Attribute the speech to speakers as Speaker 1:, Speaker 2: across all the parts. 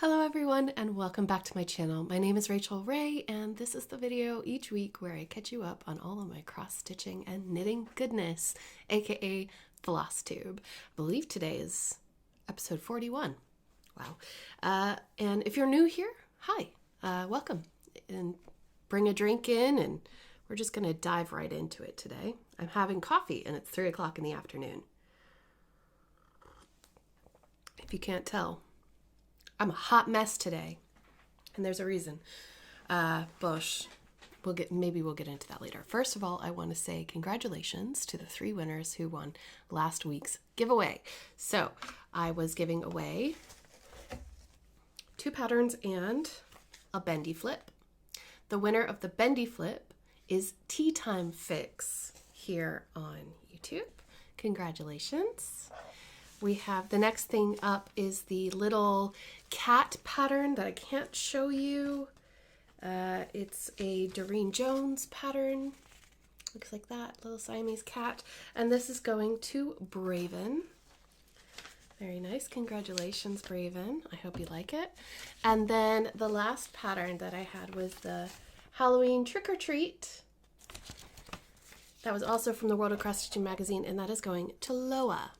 Speaker 1: Hello everyone and welcome back to my channel. My name is Rachel Ray and this is the video each week where I catch you up on all of my cross stitching and knitting goodness, aka Flosstube. I believe today is episode 41. Wow. And if you're new here, hi, welcome, and bring a drink in and we're just gonna dive right into it today. I'm having coffee and it's 3 o'clock in the afternoon. If you can't tell, I'm a hot mess today, and there's a reason. Maybe we'll get into that later. First of all, I want to say congratulations to the 3 winners who won last week's giveaway. So I was giving away 2 patterns and a bendy flip. The winner of the bendy flip is Tea Time Fix here on YouTube. Congratulations. We have the next thing up is the little cat pattern that I can't show you. It's a Doreen Jones pattern. Looks like that, little Siamese cat. And this is going to Braven. Very nice. Congratulations, Braven. I hope you like it. And then the last pattern that I had was the Halloween Trick or Treat. That was also from the World of Cross Stitching magazine, and that is going to Loa.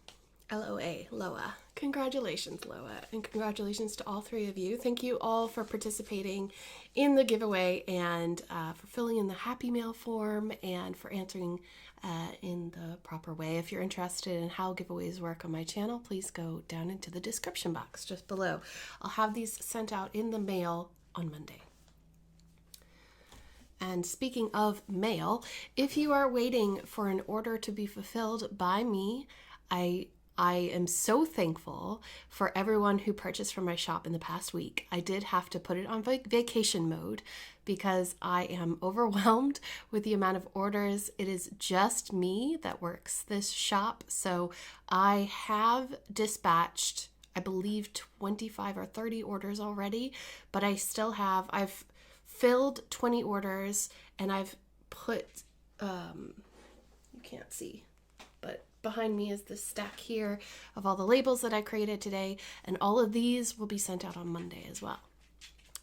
Speaker 1: L-O-A, Loa. Congratulations, Loa, and congratulations to all 3 of you. Thank you all for participating in the giveaway and for filling in the Happy Mail form and for answering in the proper way. If you're interested in how giveaways work on my channel, please go down into the description box just below. I'll have these sent out in the mail on Monday. And speaking of mail, if you are waiting for an order to be fulfilled by me, I am so thankful for everyone who purchased from my shop in the past week. I did have to put it on vacation mode because I am overwhelmed with the amount of orders. It is just me that works this shop. So I have dispatched, I believe, 25 or 30 orders already, but I still have, I've filled 20 orders and I've put, you can't see, but behind me is this stack here of all the labels that I created today, and all of these will be sent out on Monday as well.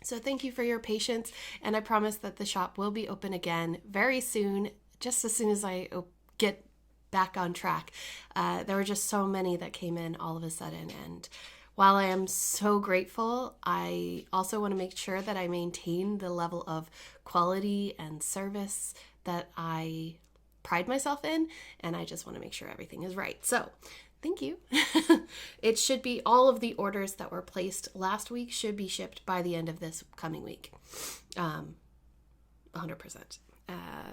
Speaker 1: So thank you for your patience, and I promise that the shop will be open again very soon, just as soon as I get back on track. There were just so many that came in all of a sudden, and while I am so grateful, I also want to make sure that I maintain the level of quality and service that I pride myself in, and I just want to make sure everything is right. So thank you. It should be all of the orders that were placed last week should be shipped by the end of this coming week. 100%.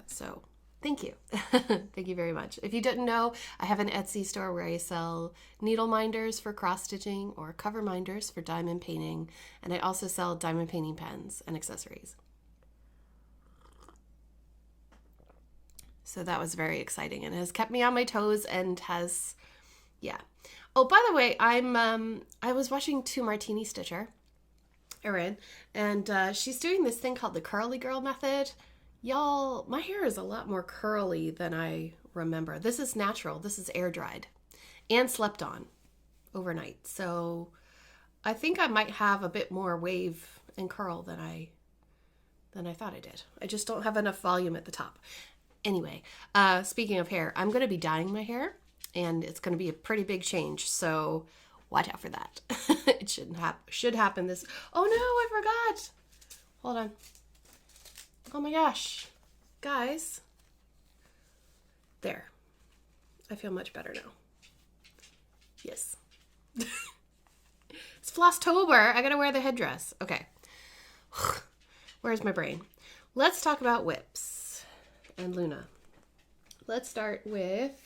Speaker 1: So thank you. Thank you very much. If you didn't know, I have an Etsy store where I sell needle minders for cross stitching or cover minders for diamond painting, and I also sell diamond painting pens and accessories. So that was very exciting and has kept me on my toes and has, yeah. Oh, by the way, I was watching 2 Martini Stitcher, Erin, and she's doing this thing called the curly girl method. Y'all, my hair is a lot more curly than I remember. This is natural. This is air dried and slept on overnight. So I think I might have a bit more wave and curl than I thought I did. I just don't have enough volume at the top. Anyway, speaking of hair, I'm going to be dyeing my hair, and it's going to be a pretty big change, so watch out for that. It should happen this... Oh no, I forgot! Hold on. Oh my gosh. Guys. There. I feel much better now. Yes. It's Flosstober. I gotta wear the headdress. Okay. Where's my brain? Let's talk about whips and Luna. Let's start with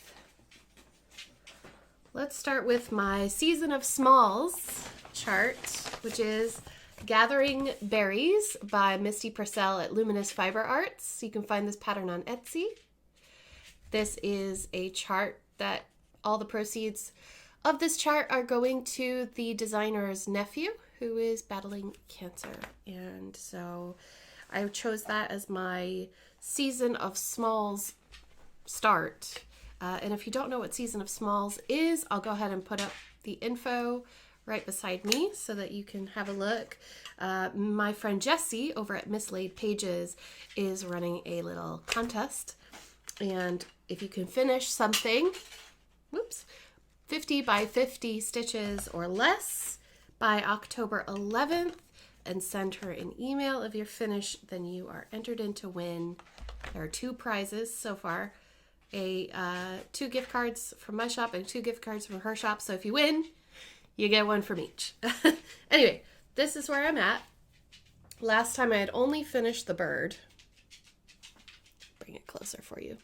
Speaker 1: my Season of Smalls chart, which is Gathering Berries by Misty Purcell at Luminous Fiber Arts. You can find this pattern on Etsy. This is a chart that all the proceeds of this chart are going to the designer's nephew who is battling cancer. And so I chose that as my Season of Smalls start. And if you don't know what Season of Smalls is, I'll go ahead and put up the info right beside me so that you can have a look. My friend Jessi over at Mislaid Pages is running a little contest. And if you can finish something, whoops, 50 by 50 stitches or less by October 11th and send her an email of your finish, then you are entered in to win. There are 2 prizes so far. 2 gift cards from my shop and 2 gift cards from her shop. So if you win, you get 1 from each. Anyway, this is where I'm at. Last time I had only finished the bird. Bring it closer for you.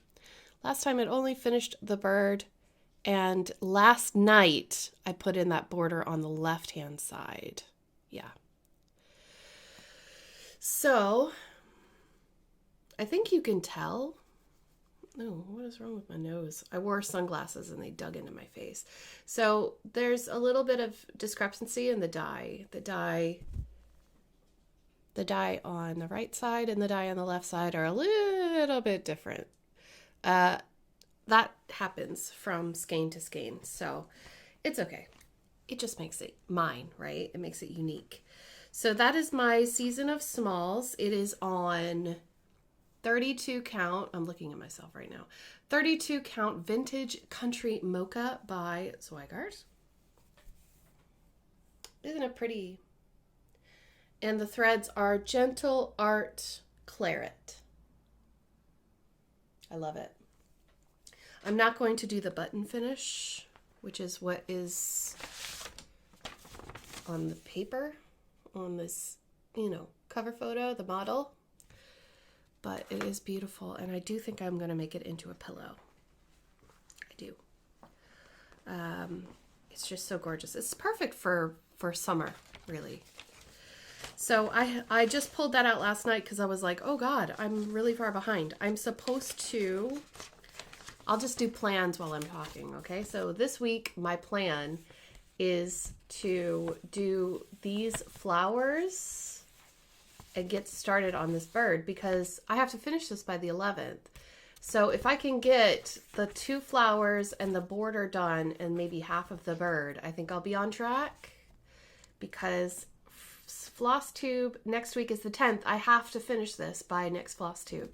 Speaker 1: Last time I'd only finished the bird, and last night I put in that border on the left-hand side. Yeah. So I think you can tell. Oh, what is wrong with my nose? I wore sunglasses and they dug into my face. So there's a little bit of discrepancy in the dye. The dye on the right side and the dye on the left side are a little bit different. That happens from skein to skein, so it's okay. It just makes it mine, right? It makes it unique. So that is my Season of Smalls. It is on 32 count. I'm looking at myself right now. 32 count Vintage Country Mocha by Zweigart. Isn't it pretty? And the threads are Gentle Art Claret. I love it. I'm not going to do the button finish, which is what is on the paper, on this, cover photo, the model. But it is beautiful, and I do think I'm going to make it into a pillow. I do. It's just so gorgeous. It's perfect for summer, really. So I just pulled that out last night because I was like, oh God, I'm really far behind. I'm supposed to... I'll just do plans while I'm talking, okay? So this week, my plan is to do these flowers and get started on this bird because I have to finish this by the 11th. So if I can get the 2 flowers and the border done and maybe half of the bird, I think I'll be on track because Flosstube next week is the 10th. I have to finish this by next Flosstube.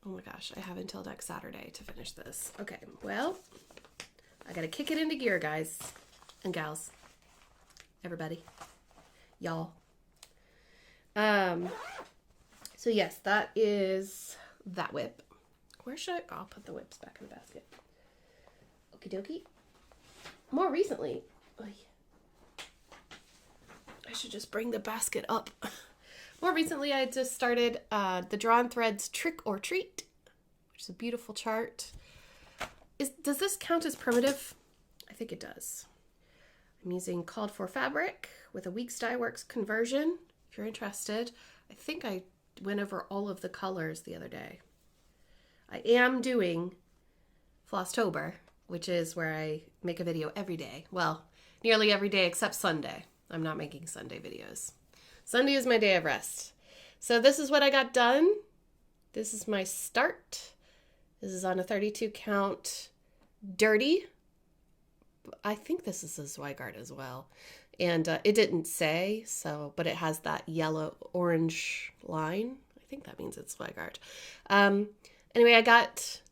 Speaker 1: Oh my gosh, I have until next Saturday to finish this. Okay, well, I gotta kick it into gear, guys and gals. Everybody. Y'all. So yes, that is that whip. Where should I... I'll put the whips back in the basket. Okie dokie. More recently... I should just bring the basket up. More recently, I just started the Drawn Threads Trick or Treat, which is a beautiful chart. Does this count as primitive? I think it does. I'm using called for fabric with a Weeks Dye Works conversion. If you're interested, I think I went over all of the colors the other day. I am doing Flosstober, which is where I make a video every day. Well, nearly every day except Sunday. I'm not making Sunday videos. Sunday is my day of rest. So this is what I got done. This is my start. This is on a 32 count dirty. I think this is a Zweigart as well. And it didn't say, but it has that yellow orange line. I think that means it's Zweigart. Anyway, I got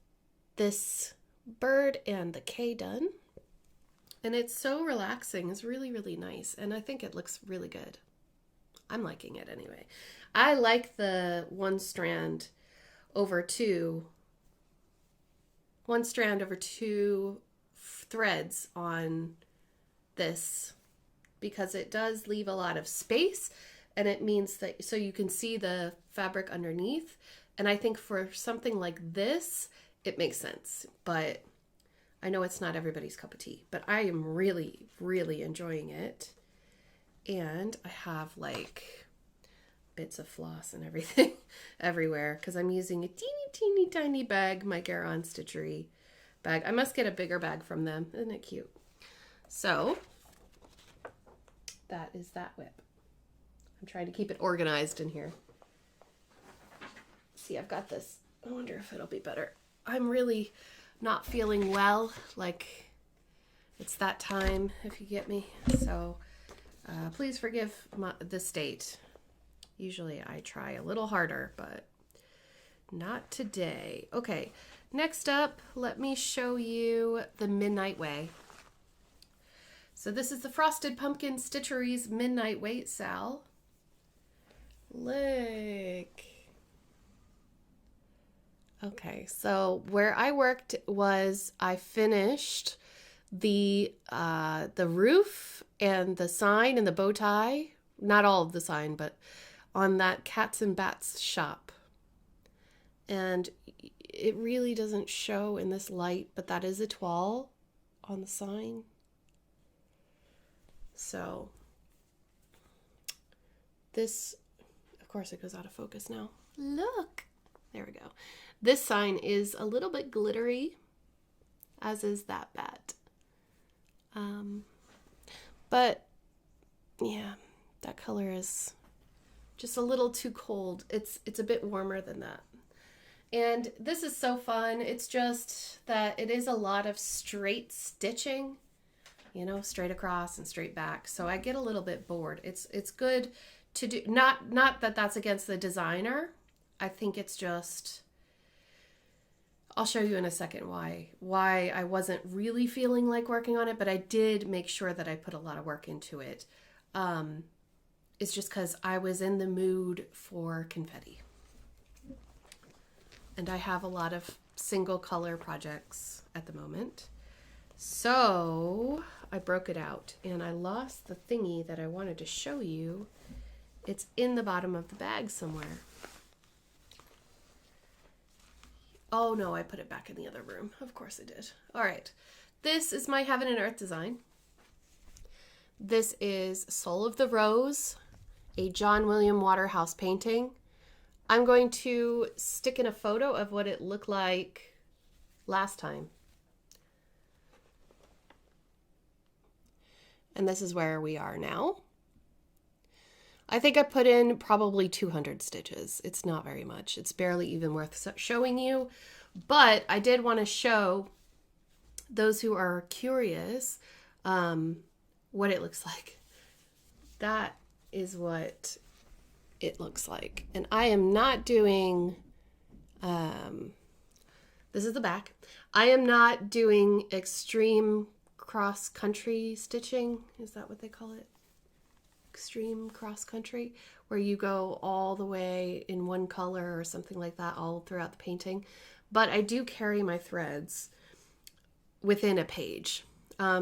Speaker 1: this bird and the K done. And it's so relaxing. It's really, really nice. And I think it looks really good. I'm liking it anyway. I like the one strand over two threads on this because it does leave a lot of space and it means that so you can see the fabric underneath. And I think for something like this, it makes sense. But I know it's not everybody's cup of tea, but I am really, really enjoying it. And I have like bits of floss and everything everywhere because I'm using a teeny tiny bag, my Garon Stitchery bag. I must get a bigger bag from them. Isn't it cute? So that is that whip. I'm trying to keep it organized in here. See, I've got this. I wonder if it'll be better. I'm really not feeling well. Like It's that time, if you get me. So please forgive the state. Usually I try a little harder, but not today. Okay, next up, let me show you the Midnight Way. So this is the Frosted Pumpkin Stitcheries Midnight Weight Sal. Look. Okay, so where I worked was I finished the roof and the sign and the bow tie. Not all of the sign, but on that Cats and Bats shop. And it really doesn't show in this light, but that is a toile on the sign. So this, of course it goes out of focus now. Look, there we go. This sign is a little bit glittery, as is that bat. But yeah, that color is just a little too cold. It's a bit warmer than that. And this is so fun. It's just that it is a lot of straight stitching, you know, straight across and straight back. So I get a little bit bored. It's good to do, not that that's against the designer. I think it's just, I'll show you in a second why I wasn't really feeling like working on it, but I did make sure that I put a lot of work into it. It's just because I was in the mood for confetti. And I have a lot of single color projects at the moment. So I broke it out and I lost the thingy that I wanted to show you. It's in the bottom of the bag somewhere. Oh no, I put it back in the other room. Of course I did. All right. This is my Heaven and Earth design. This is Soul of the Rose, a John William Waterhouse painting. I'm going to stick in a photo of what it looked like last time. And this is where we are now. I think I put in probably 200 stitches. It's not very much. It's barely even worth showing you. But I did want to show those who are curious what it looks like. That is what it looks like. And I am not doing, this is the back. I am not doing extreme cross-country stitching. Is that what they call it? Extreme cross-country, where you go all the way in one color or something like that all throughout the painting. But I do carry my threads within a page.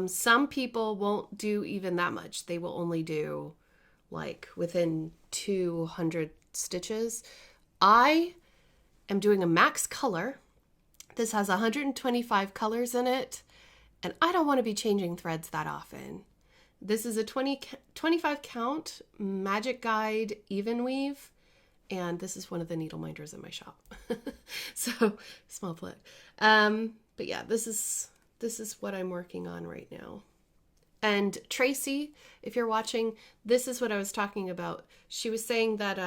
Speaker 1: Some people won't do even that much. They will only do like within 200 stitches. I am doing a max color. This has 125 colors in it, and I don't want to be changing threads that often. This is a 25 count Magic Guide even weave, and this is one of the needle minders in my shop. So small plug. But yeah, this is what I'm working on right now. And Tracy, if you're watching, this is what I was talking about. She was saying that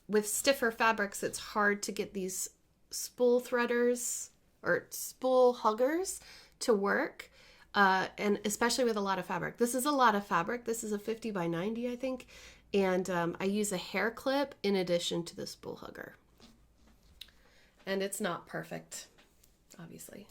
Speaker 1: with stiffer fabrics, it's hard to get these spool threaders or spool huggers to work. And especially with a lot of fabric. This is a lot of fabric. This is a 50 by 90, I think. And I use a hair clip in addition to the spool hugger. And it's not perfect, obviously.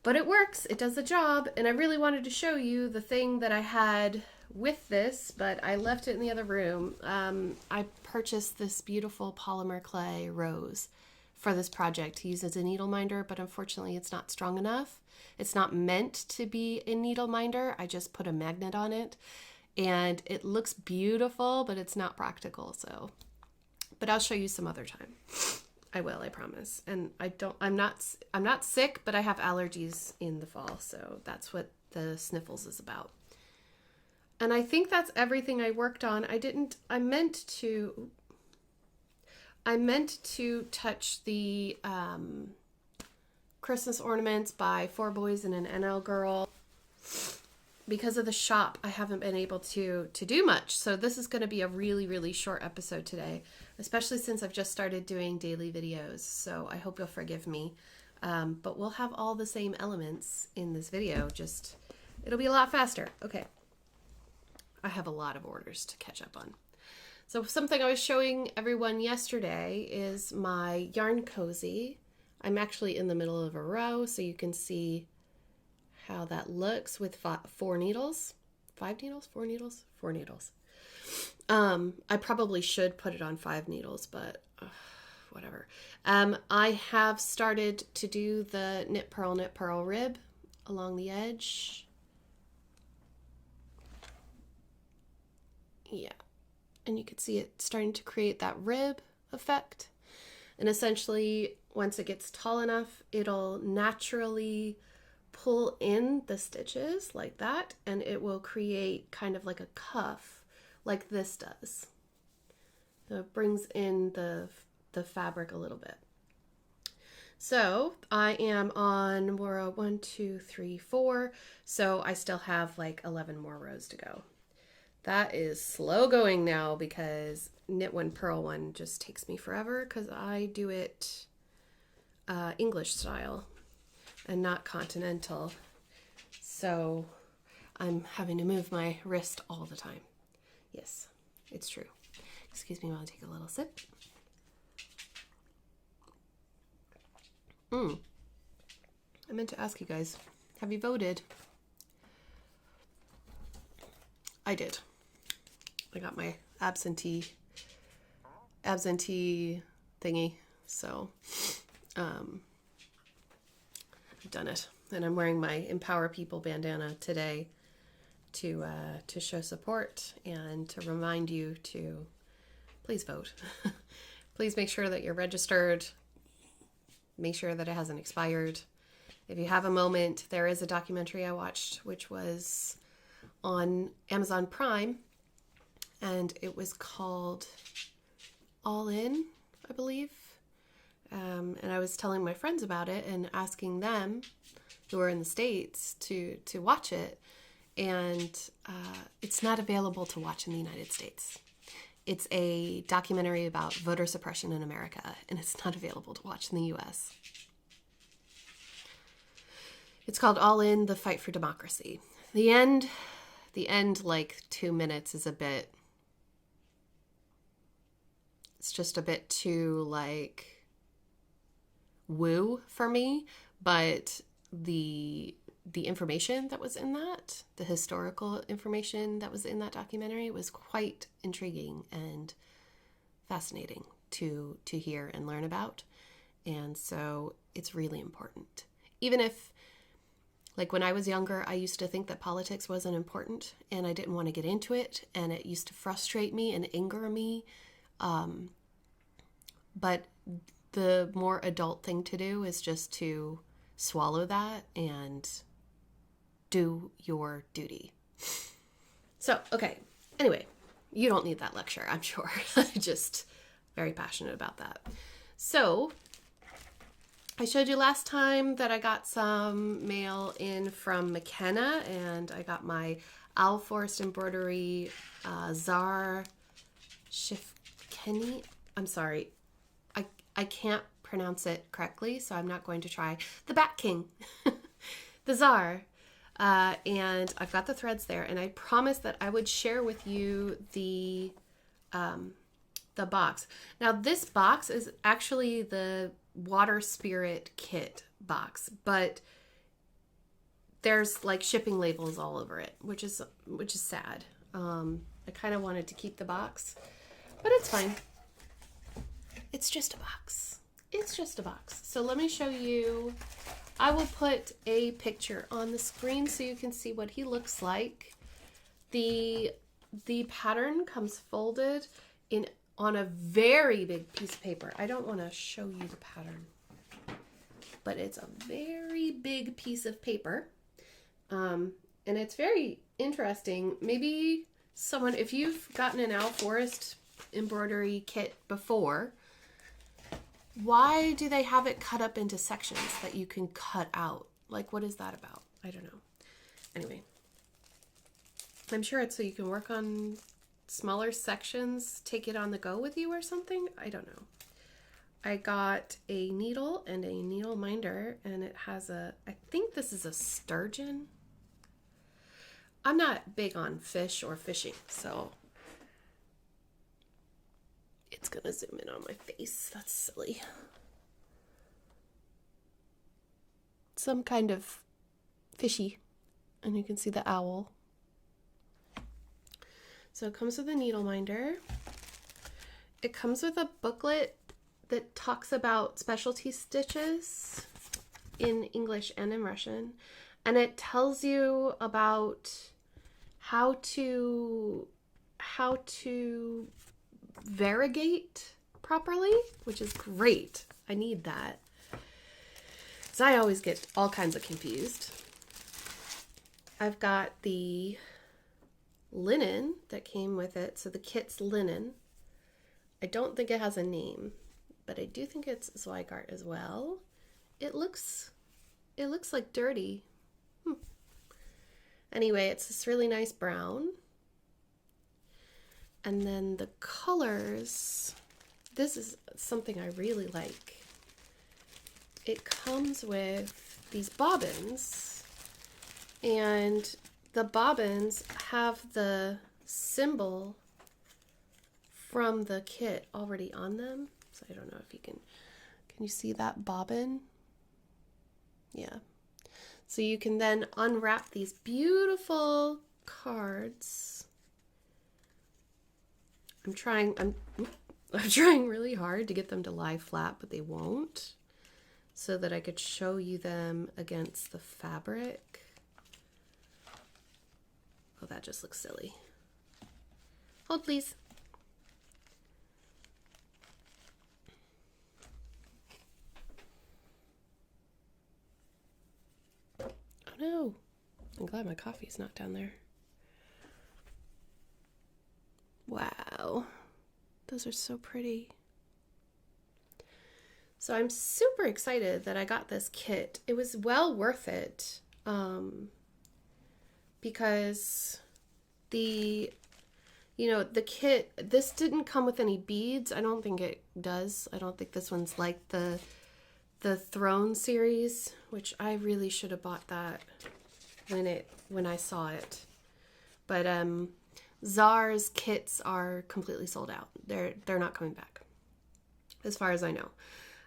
Speaker 1: But it works. It does the job. And I really wanted to show you the thing that I had with this, but I left it in the other room. I purchased this beautiful polymer clay rose for this project to use as a needle minder, but unfortunately it's not strong enough. It's not meant to be a needle minder. I just put a magnet on it and it looks beautiful, but it's not practical. So, but I'll show you some other time. I will, I promise. And I'm not sick, but I have allergies in the fall. So that's what the sniffles is about. And I think that's everything I worked on. I meant to touch the Christmas ornaments by 4 Boys and an NL Girl. Because of the shop, I haven't been able to do much. So this is going to be a really, really short episode today, especially since I've just started doing daily videos. So I hope you'll forgive me. But we'll have all the same elements in this video, just It'll be a lot faster. Okay. I have a lot of orders to catch up on. So something I was showing everyone yesterday is my yarn cozy. I'm actually in the middle of a row, so you can see how that looks with 4 needles. 5 needles? 4 needles? 4 needles. I probably should put it on 5 needles, but whatever. I have started to do the knit purl rib along the edge. Yeah, and you can see it starting to create that rib effect. And essentially, once it gets tall enough, it'll naturally pull in the stitches like that, and it will create kind of like a cuff like this does. So it brings in the fabric a little bit. So I am on row 1, 2, 3, 4. So I still have like 11 more rows to go. That is slow going now because knit one, purl one just takes me forever because I do it English style and not continental. So I'm having to move my wrist all the time. Yes, it's true. Excuse me while I take a little sip. I meant to ask you guys, have you voted? I did. I got my absentee thingy, so I've done it. And I'm wearing my Empower People bandana today to show support and to remind you to please vote. Please make sure that you're registered. Make sure that it hasn't expired. If you have a moment, there is a documentary I watched which was on Amazon Prime, and it was called All In, I believe. And I was telling my friends about it and asking them who are in the States to watch it. And it's not available to watch in the United States. It's a documentary about voter suppression in America, and it's not available to watch in the US. It's called All In, The Fight for Democracy. The end, like 2 minutes is a bit, it's just a bit too like woo for me, but the information that was in that, the historical information that was in that documentary was quite intriguing and fascinating to hear and learn about. And so it's really important. Even if, like when I was younger, I used to think that politics wasn't important and I didn't want to get into it, and it used to frustrate me and anger me. But the more adult thing to do is just to swallow that and do your duty. So, okay. Anyway, you don't need that lecture, I'm sure. I'm just very passionate about that. So, I showed you last time that I got some mail in from McKenna, and I got my Owl Forest Embroidery Zar Shifkeni. I'm sorry. I can't pronounce it correctly, so I'm not going to try. The Bat King. The Zar. And I've got the threads there, and I promised that I would share with you the box. Now, this box is actually the Water Spirit kit box, but there's like shipping labels all over it, which is sad. I kind of wanted to keep the box, but it's fine. It's just a box. It's just a box. So let me show you. I will put a picture on the screen so you can see what he looks like. The pattern comes folded on a very big piece of paper. I don't want to show you the pattern, but it's a very big piece of paper. And it's very interesting. Maybe someone, if you've gotten an Owl Forest embroidery kit before, why do they have it cut up into sections that you can cut out? Like, what is that about? I don't know. Anyway, I'm sure it's so you can work on smaller sections, take it on the go with you or something. I don't know. I got a needle and a needle minder, and it has I think this is a sturgeon. I'm not big on fish or fishing, so it's gonna zoom in on my face. That's silly. Some kind of fishy, and you can see the owl. So it comes with a needle minder. It comes with a booklet that talks about specialty stitches in English and in Russian. And it tells you about how to variegate properly, which is great. I need that. So I always get all kinds of confused. I've got the linen that came with it. So the kit's linen. I don't think it has a name, but I do think it's Zweigart as well. It looks like dirty. Anyway, it's this really nice brown. And then the colors, this is something I really like. It comes with these bobbins, and the bobbins have the symbol from the kit already on them. So I don't know if you can you see that bobbin? Yeah. So you can then unwrap these beautiful cards. I'm trying really hard to get them to lie flat, but they won't, so that I could show you them against the fabric. Oh, that just looks silly. Hold, please. Oh no, I'm glad my coffee's not down there. Wow, those are so pretty. So I'm super excited that I got this kit. It was well worth it, because the kit, this didn't come with any beads. I don't think it does. I don't think this one's like the Throne series, which I really should have bought that when I saw it. But Czar's kits are completely sold out. They're not coming back, as far as I know.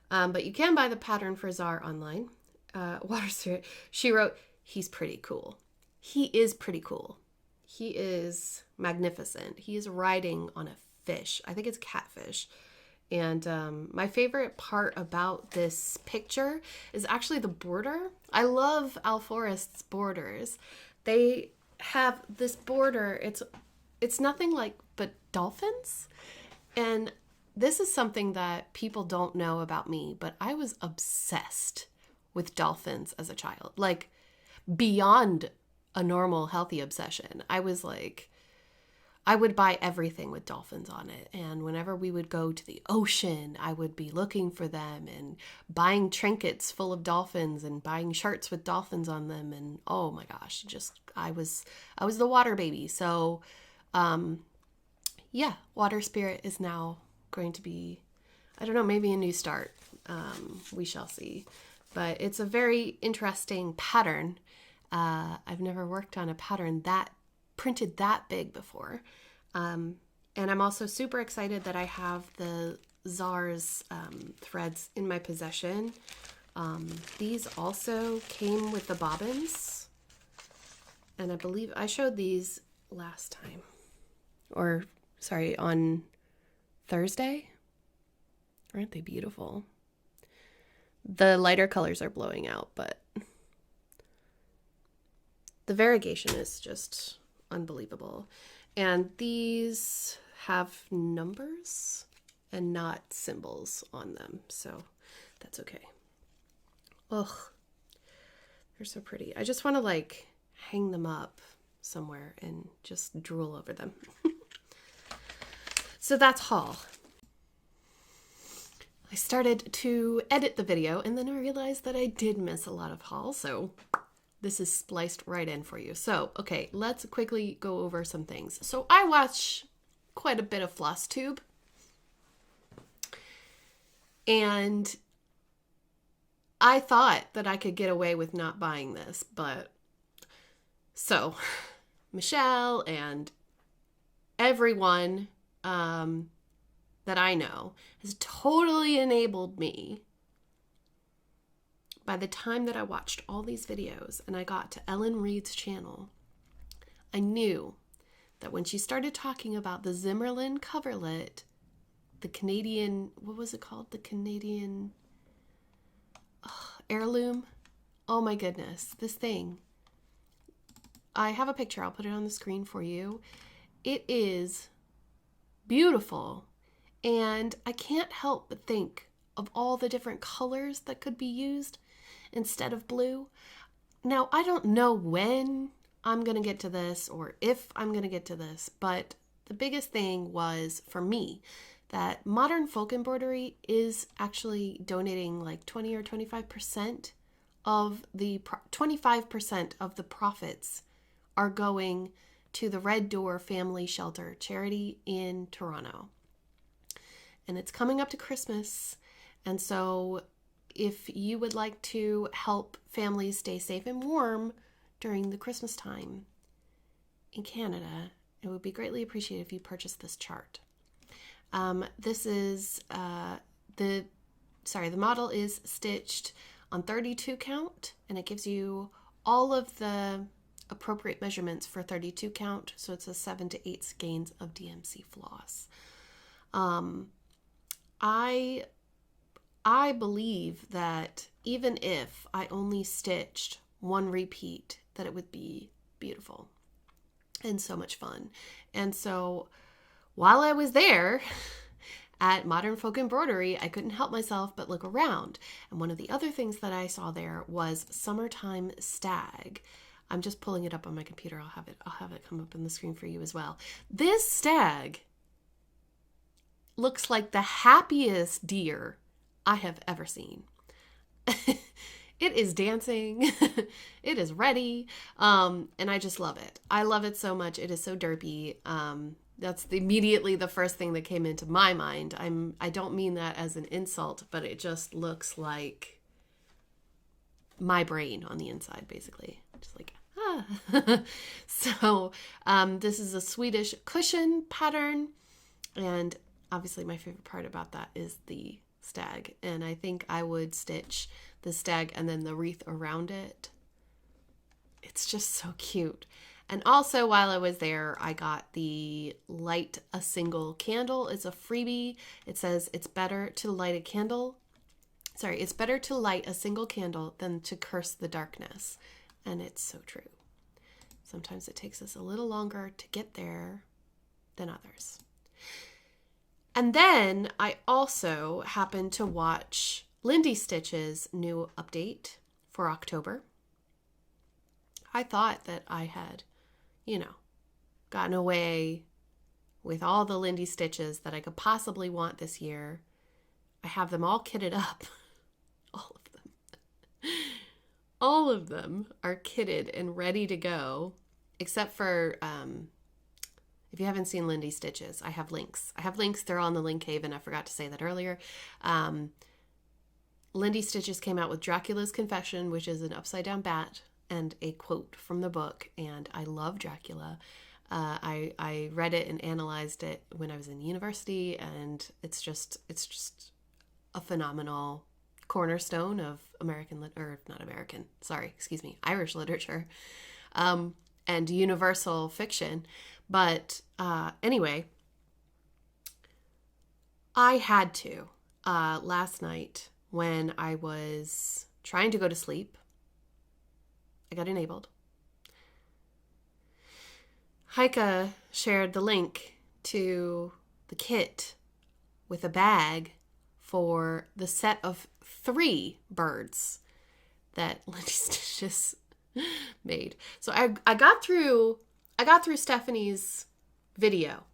Speaker 1: But you can buy the pattern for Czar online. Water Spirit, she wrote, he's pretty cool. He is pretty cool. He is magnificent. He is riding on a fish. I think it's catfish. And my favorite part about this picture is actually the border. I love Alforest's borders. They have this border. It's nothing like but dolphins. And this is something that people don't know about me, but I was obsessed with dolphins as a child. Like, beyond a normal healthy obsession. I was like, I would buy everything with dolphins on it. And whenever we would go to the ocean, I would be looking for them and buying trinkets full of dolphins and buying shirts with dolphins on them. And oh my gosh, I was the water baby. So yeah, Water Spirit is now going to be, I don't know, maybe a new start. We shall see. But it's a very interesting pattern. I've never worked on a pattern that printed that big before. And I'm also super excited that I have the Czar's threads in my possession. These also came with the bobbins. And I believe I showed these last time. Or, sorry, on Thursday. Aren't they beautiful? The lighter colors are blowing out, but the variegation is just unbelievable. And these have numbers and not symbols on them, so that's okay. Ugh, they're so pretty. I just want to like hang them up somewhere and just drool over them. So that's haul. I started to edit the video and then I realized that I did miss a lot of haul, so this is spliced right in for you. So, okay, let's quickly go over some things. So I watch quite a bit of Flosstube. And I thought that I could get away with not buying this, but so Michelle and everyone that I know has totally enabled me. By the time that I watched all these videos and I got to Ellen Reed's channel, I knew that when she started talking about the Zimmerlin coverlet, the Canadian, what was it called? The Canadian heirloom. Oh my goodness, this thing. I have a picture. I'll put it on the screen for you. It is beautiful. And I can't help but think of all the different colors that could be used instead of blue. Now, I don't know when I'm going to get to this or if I'm going to get to this, but the biggest thing was for me that Modern Folk Embroidery is actually donating like 20 or 25% of the 25% of the profits are going to the Red Door Family Shelter charity in Toronto. And it's coming up to Christmas. And so if you would like to help families stay safe and warm during the Christmas time in Canada, it would be greatly appreciated if you purchase this chart. This is the model is stitched on 32 count, and it gives you all of the appropriate measurements for 32 count. So it's a 7 to 8 skeins of DMC floss. I believe that even if I only stitched one repeat, that it would be beautiful and so much fun. And so while I was there at Modern Folk Embroidery, I couldn't help myself but look around. And one of the other things that I saw there was Summertime Stag. I'm just pulling it up on my computer. I'll have it come up on the screen for you as well. This stag looks like the happiest deer I have ever seen. It is dancing. It is ready. And I just love it. I love it so much. It is so derpy. That's immediately the first thing that came into my mind. I don't mean that as an insult, but it just looks like my brain on the inside, basically. Just like, ah. So this is a Swedish cushion pattern. And obviously my favorite part about that is the stag. And I think I would stitch the stag and then the wreath around it. It's just so cute. And also while I was there, I got the Light a Single Candle. It's a freebie. It says it's better to light a candle. Sorry, it's better to light a single candle than to curse the darkness. And it's so true. Sometimes it takes us a little longer to get there than others. And then I also happened to watch Lindy Stitch's new update for October. I thought that I had, gotten away with all the Lindy Stitches that I could possibly want this year. I have them all kitted up. All of them. All of them are kitted and ready to go, except for if you haven't seen Lindy Stitches, I have links. They're on the link haven. I forgot to say that earlier. Lindy Stitches came out with Dracula's Confession, which is an upside down bat and a quote from the book. And I love Dracula. I read it and analyzed it when I was in university, and it's just a phenomenal cornerstone of Irish literature, and universal fiction. But anyway, I had to, last night when I was trying to go to sleep, I got enabled. Heike shared the link to the kit with a bag for the set of 3 birds that Lindy Stitches made. So I got through Stephanie's video.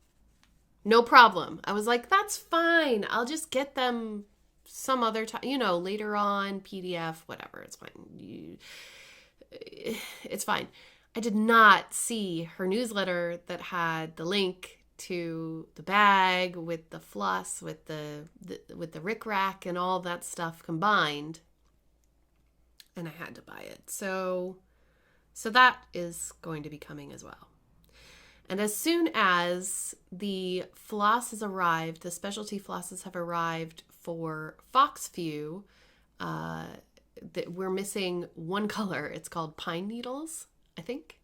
Speaker 1: No problem. I was like, that's fine. I'll just get them some other time, later on, PDF, whatever. It's fine. It's fine. I did not see her newsletter that had the link to the bag with the floss, with the rickrack and all that stuff combined. And I had to buy it. So that is going to be coming as well. And as soon as the floss has arrived, the specialty flosses have arrived for Foxview, that we're missing one color. It's called Pine Needles, I think.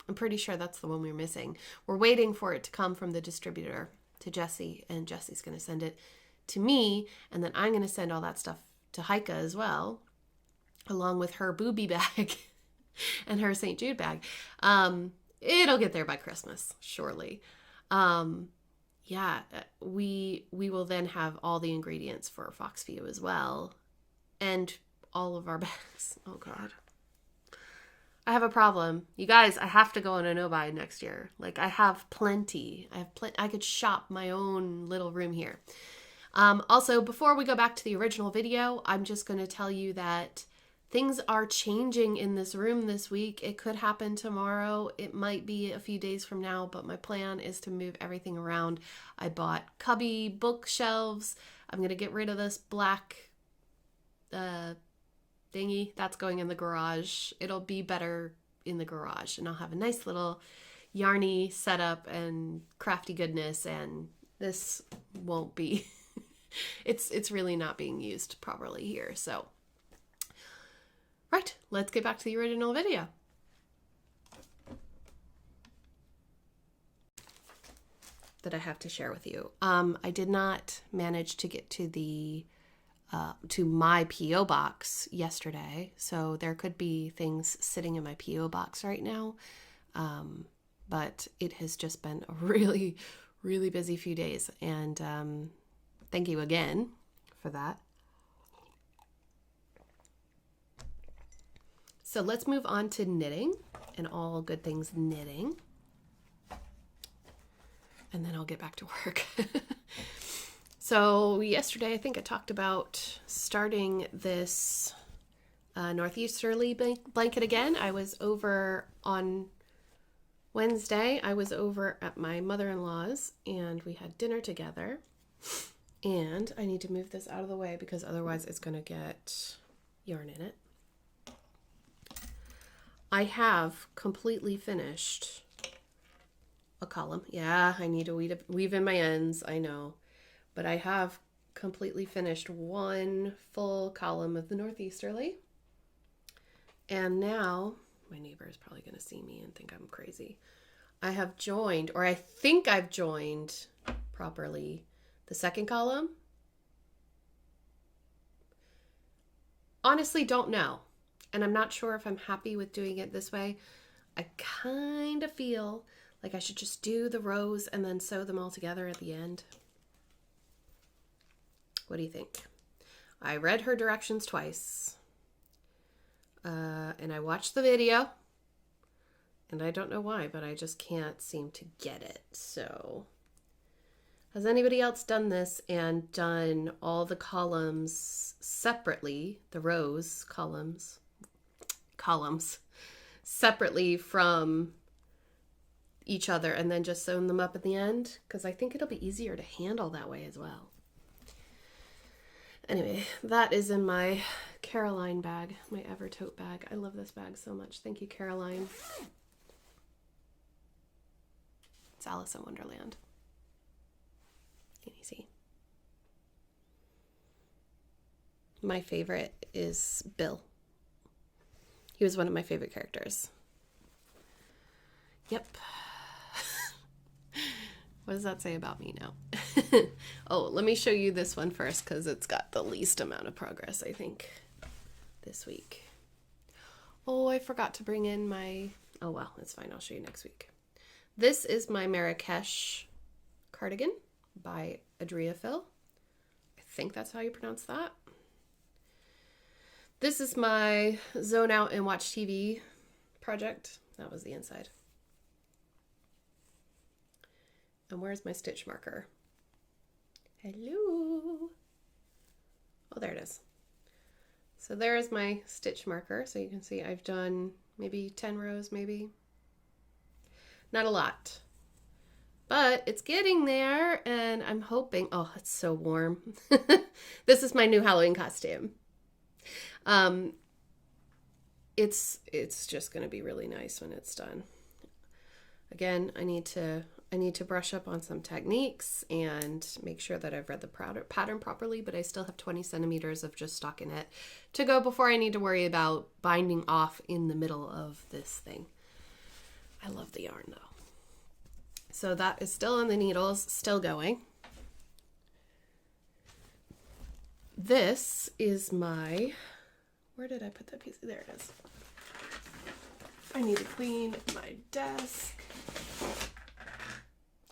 Speaker 1: I'm pretty sure that's the one we're missing. We're waiting for it to come from the distributor to Jessi, and Jessi's going to send it to me, and then I'm going to send all that stuff to Heike as well, along with her booby bag and her St. Jude bag. It'll get there by Christmas, surely. Yeah, we will then have all the ingredients for Foxview as well, and all of our bags. Oh God. I have a problem. You guys, I have to go on a no-buy next year. Like, I have plenty. I could shop my own little room here. Also, before we go back to the original video, I'm just going to tell you that things are changing in this room this week. It could happen tomorrow. It might be a few days from now, but my plan is to move everything around. I bought cubby bookshelves. I'm going to get rid of this black thingy that's going in the garage. It'll be better in the garage, and I'll have a nice little yarny setup and crafty goodness, and this won't be it's really not being used properly here. So right, let's get back to the original video. That I have to share with you. I did not manage to get to my P.O. box yesterday, so there could be things sitting in my P.O. box right now, but it has just been a really, really busy few days, and thank you again for that. So let's move on to knitting and all good things knitting, and then I'll get back to work. So yesterday, I think I talked about starting this northeasterly blanket again. I was over on Wednesday. I was over at my mother-in-law's, and we had dinner together. And I need to move this out of the way because otherwise it's going to get yarn in it. I have completely finished a column. Yeah, I need to weave in my ends, I know. But I have completely finished one full column of the northeasterly. And now, my neighbor is probably going to see me and think I'm crazy. I have joined, or I think I've joined properly, the second column. Honestly, don't know. And I'm not sure if I'm happy with doing it this way. I kind of feel like I should just do the rows and then sew them all together at the end. What do you think? I read her directions twice. And I watched the video. And I don't know why, but I just can't seem to get it. So, has anybody else done this and done all the columns separately, the rows, columns, separately from each other and then just sewn them up at the end? Because I think it'll be easier to handle that way as well. Anyway, that is in my Caroline bag, my Ever tote bag. I love this bag so much. Thank you, Caroline. It's Alice in Wonderland. Can you see? My favorite is Bill. He was one of my favorite characters. Yep. What does that say about me now? Oh, let me show you this one first because it's got the least amount of progress, I think, this week. Oh, I forgot to bring in my... Oh, well, it's fine. I'll show you next week. This is my Marrakesh cardigan by Adria Phil. I think that's how you pronounce that. This is my Zone Out and Watch TV project. That was the inside. And where's my stitch marker? Hello. Oh, there it is. So there's my stitch marker. So you can see I've done maybe 10 rows, maybe. Not a lot. But it's getting there, and I'm hoping... Oh, it's so warm. This is my new Halloween costume. It's just going to be really nice when it's done. Again, I need to brush up on some techniques and make sure that I've read the pattern properly, but I still have 20 centimeters of just stockinette to go before I need to worry about binding off in the middle of this thing. I love the yarn though. So that is still on the needles, still going. This is my, where did I put that piece? There it is. I need to clean my desk.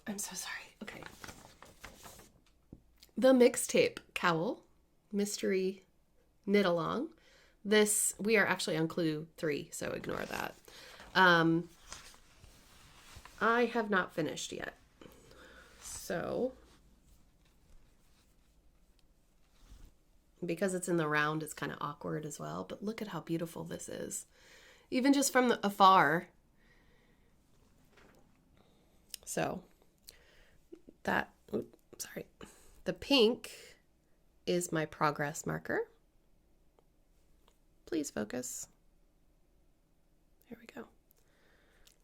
Speaker 1: I'm so sorry. Okay. The mixtape cowl, mystery knit along. This, we are actually on clue 3, so ignore that. I have not finished yet. So, because it's in the round, it's kind of awkward as well, but look at how beautiful this is. Even just from afar. So, that, oops, sorry. The pink is my progress marker. Please focus. There we go.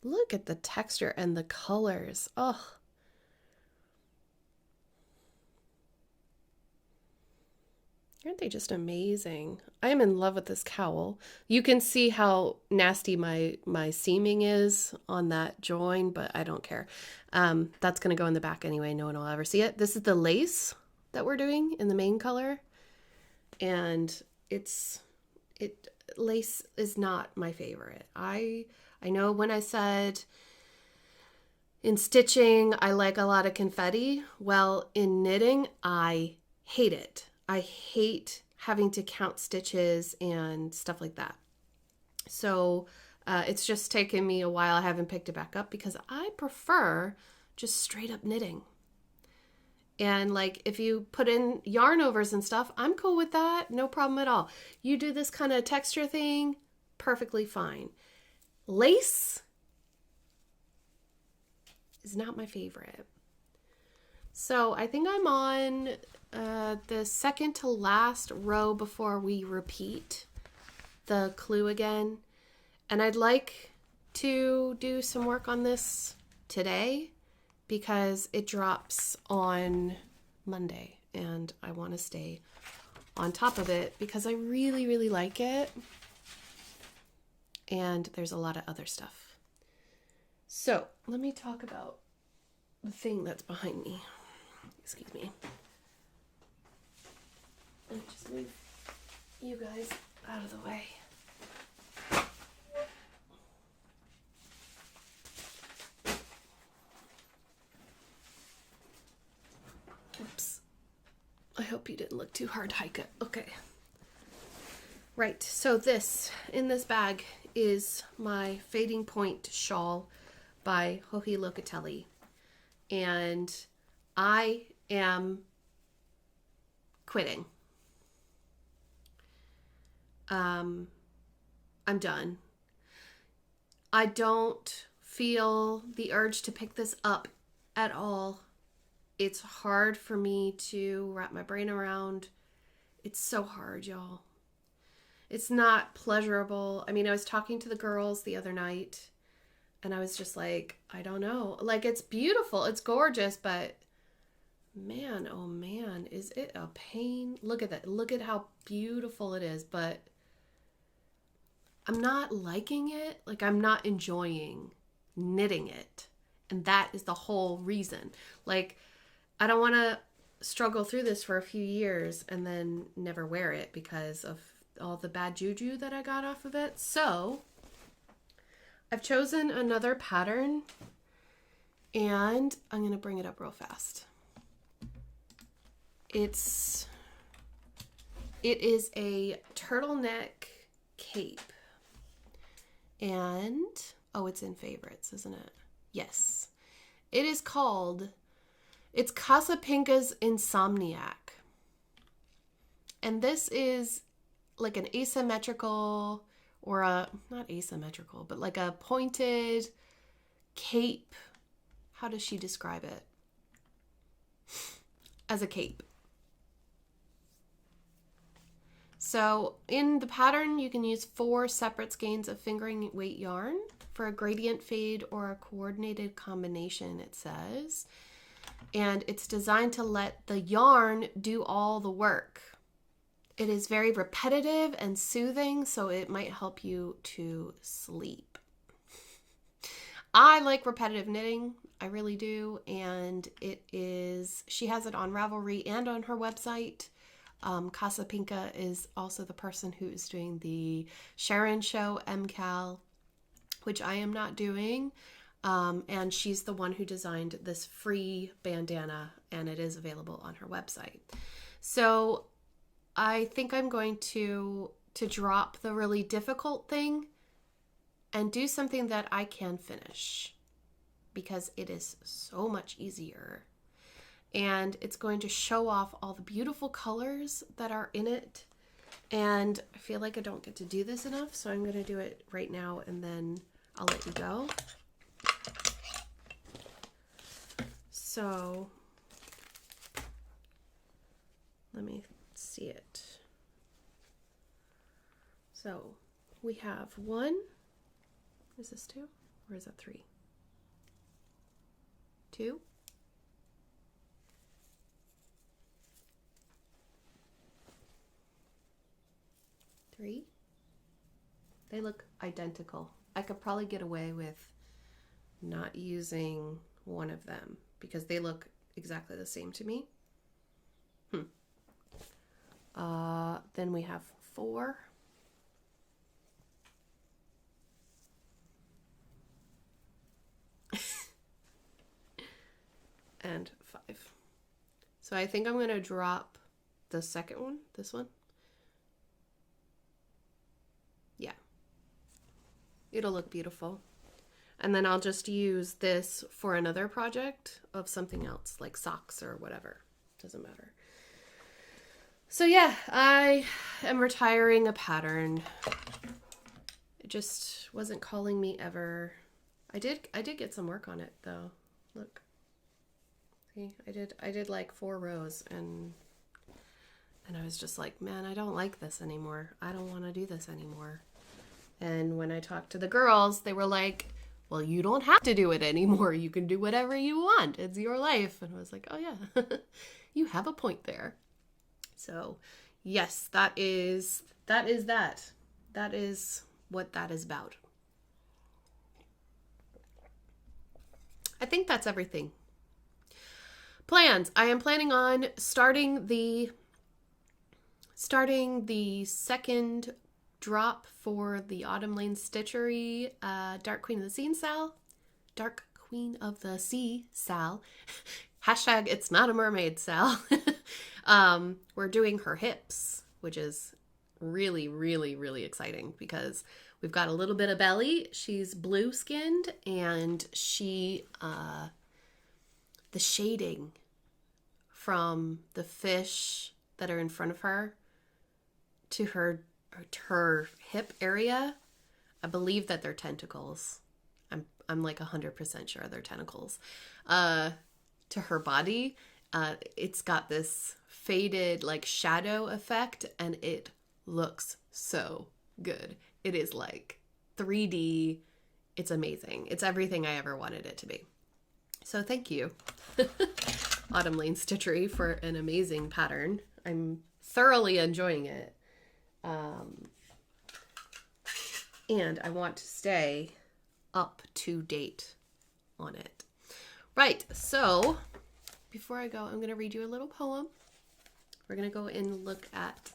Speaker 1: Look at the texture and the colors. Oh. Aren't they just amazing? I am in love with this cowl. You can see how nasty my seaming is on that join, but I don't care. That's going to go in the back anyway. No one will ever see it. This is the lace that we're doing in the main color. And lace is not my favorite. I know when I said in stitching, I like a lot of confetti. Well, in knitting, I hate it. I hate having to count stitches and stuff like that. So it's just taken me a while. I haven't picked it back up because I prefer just straight up knitting. And like if you put in yarn overs and stuff, I'm cool with that. No problem at all. You do this kind of texture thing, perfectly fine. Lace is not my favorite. So I think I'm on the second to last row before we repeat the clue again. And I'd like to do some work on this today because it drops on Monday and I want to stay on top of it because I really, really like it. And there's a lot of other stuff. So let me talk about the thing that's behind me. Excuse me. Let me just move you guys out of the way. Oops. I hope you didn't look too hard, Heike. Okay. Right, so this, in this bag, is my Fading Point shawl by Joji Locatelli. And I am quitting. I'm done. I don't feel the urge to pick this up at all. It's hard for me to wrap my brain around. It's so hard, y'all. It's not pleasurable. I mean, I was talking to the girls the other night and I was just like, I don't know. Like, it's beautiful. It's gorgeous, but man, oh man, is it a pain? Look at that. Look at how beautiful it is, but I'm not liking it. Like, I'm not enjoying knitting it. And that is the whole reason. Like, I don't want to struggle through this for a few years and then never wear it because of all the bad juju that I got off of it. So I've chosen another pattern and I'm going to bring it up real fast. It is a turtleneck cape. And, oh, it's in favorites, isn't it? Yes. It is called, it's Casapinka's Insomniac. And this is like an asymmetrical, or a, not asymmetrical, but like a pointed cape. How does she describe it? As a cape. So in the pattern, you can use 4 separate skeins of fingering weight yarn for a gradient fade or a coordinated combination, it says. And it's designed to let the yarn do all the work. It is very repetitive and soothing, so it might help you to sleep. I like repetitive knitting. I really do. And she has it on Ravelry and on her website. Casa Pinka is also the person who is doing the Sharon Show MCal, which I am not doing. And she's the one who designed this free bandana, and it is available on her website. So I think I'm going to drop the really difficult thing and do something that I can finish, because it is so much easier. And it's going to show off all the beautiful colors that are in it. And I feel like I don't get to do this enough, so I'm going to do it right now, and then I'll let you go. So let me see it. So we have 1. Is this 2? Or is that 3? 2. 3. They look identical. I could probably get away with not using one of them because they look exactly the same to me. Then we have 4. And 5. So I think I'm going to drop the second one, this one. Yeah. It'll look beautiful. And then I'll just use this for another project of something else, like socks or whatever. Doesn't matter. So yeah, I am retiring a pattern. It just wasn't calling me ever. I did get some work on it though. Look. See, I did like 4 rows and I was just like, man, I don't like this anymore. I don't want to do this anymore. And when I talked to the girls, they were like, well, you don't have to do it anymore. You can do whatever you want. It's your life. And I was like, oh yeah, you have a point there. So yes, that is that. That is what that is about. I think that's everything. Plans. I am planning on starting the second drop for the Autumn Lane Stitchery Dark Queen of the Sea Sal. Dark Queen of the Sea Sal. Hashtag it's not a mermaid Sal. We're doing her hips, which is really, really, really exciting because we've got a little bit of belly. She's blue skinned and she, the shading from the fish that are in front of her to her hip area, I believe that they're tentacles. I'm like 100% sure they're tentacles. To her body, it's got this faded like shadow effect and it looks so good. It is like 3D. It's amazing. It's everything I ever wanted it to be. So thank you, Autumn Lane Stitchery, for an amazing pattern. I'm thoroughly enjoying it. And I want to stay up to date on it. Right, so before I go, I'm going to read you a little poem. We're going to go and look at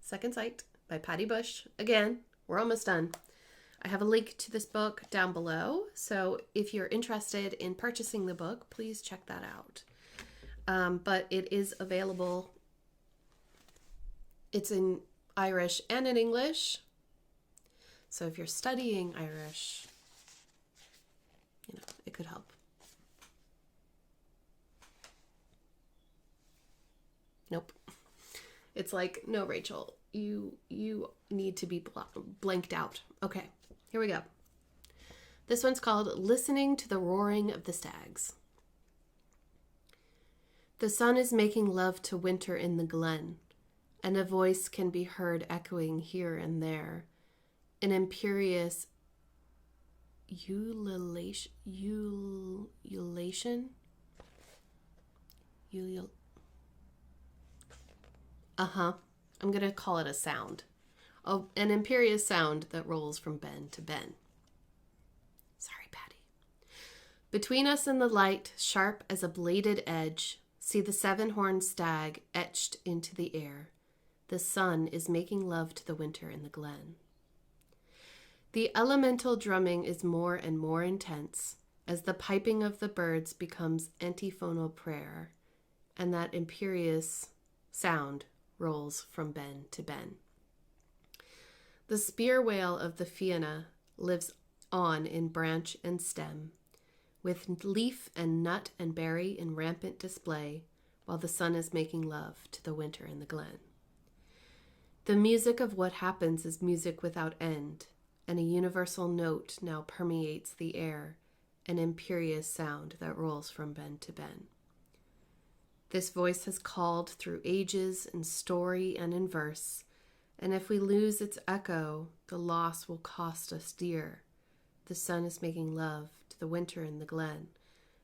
Speaker 1: Second Sight by Patty Bush. Again, we're almost done. I have a link to this book down below, so if you're interested in purchasing the book, please check that out. But it is available. It's in Irish and in English. So if you're studying Irish, you know, it could help. Nope. It's like, no, Rachel, you need to be blanked out. Okay, here we go. This one's called Listening to the Roaring of the Stags. The sun is making love to winter in the glen, and a voice can be heard echoing here and there, an imperious ululation. I'm going to call it a sound. Oh, an imperious sound that rolls from ben to ben. Sorry, Patty. Between us and the light, sharp as a bladed edge, see the seven-horned stag etched into the air. The sun is making love to the winter in the glen. The elemental drumming is more and more intense as the piping of the birds becomes antiphonal prayer, and that imperious sound rolls from ben to ben. The spear wail of the Fianna lives on in branch and stem, with leaf and nut and berry in rampant display, while the sun is making love to the winter in the glen. The music of what happens is music without end, and a universal note now permeates the air, an imperious sound that rolls from ben to ben. This voice has called through ages in story and in verse, and if we lose its echo, the loss will cost us dear. The sun is making love to the winter in the glen,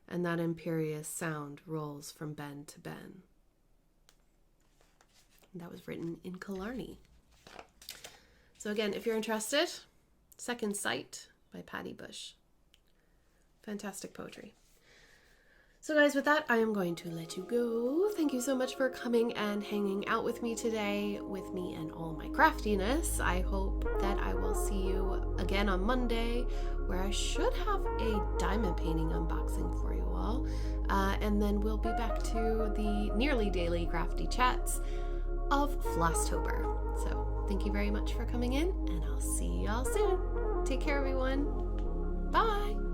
Speaker 1: and that imperious sound rolls from ben to ben. And that was written in Killarney. So again, if you're interested, Second Sight by Patty Bush. Fantastic poetry. So guys, with that, I am going to let you go. Thank you so much for coming and hanging out with me today, with me and all my craftiness. I hope that I will see you again on Monday, where I should have a diamond painting unboxing for you all. And then we'll be back to the nearly daily crafty chats of Flosstober. So thank you very much for coming in, and I'll see y'all soon. Take care, everyone. Bye.